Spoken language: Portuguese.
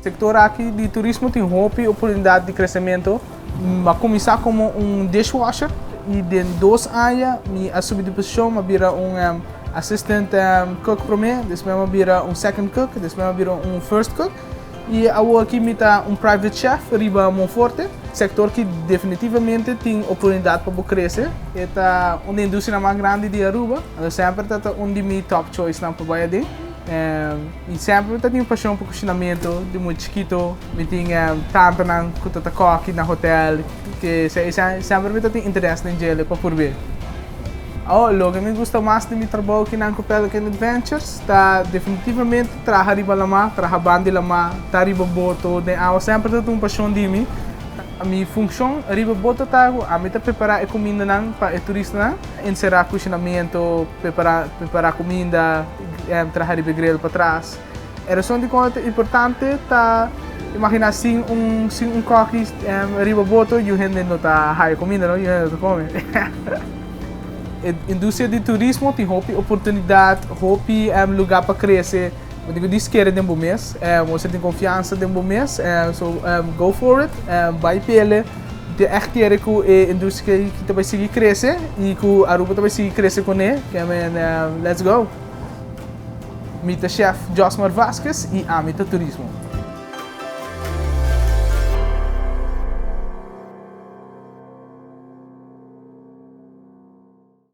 sector aqui de turismo tem oportunidade de crescimento. Vai começar como dishwasher e de 2 anos a subir de posição, vira assistant cook para mim, depois vira second cook, depois vira first cook. E aqui está private chef, riba Monforte, sector que definitivamente tem oportunidade para crescer. É uma indústria mais grande de Aruba, sempre é onde minha top choice para trabalhar. E sempre tenho paixão por cozinhamento, de muito chiquito, me tinha tanto na coque na hotel, que sempre tenho interesse em gelo para por ver. Logo, me gusta mais de meu trabalho aqui na Pelican Adventures, definitivamente trabalhar riba lama, trabalhar bandi lama, riba boto, sempre tenho uma paixão de mim. A minha função riba boto a mim preparar a comida para o turista, encerrar cozinhamento, preparar comida, trabalhar riba grill para trás. A razão de conta importante imagina assim coque riba boto e o gente não está a comida, não, e o gente come. A indústria de turismo tem oportunidade, lugar para crescer. Eu digo, diz que é de um bom mês, você tem confiança de um bom mês, go for it, vai pela. De echt querer que a indústria que vai seguir crescer e que a Aruba vai seguir crescer com ele, let's go. Mita chef Josmar Vasquez e a Mita Turismo.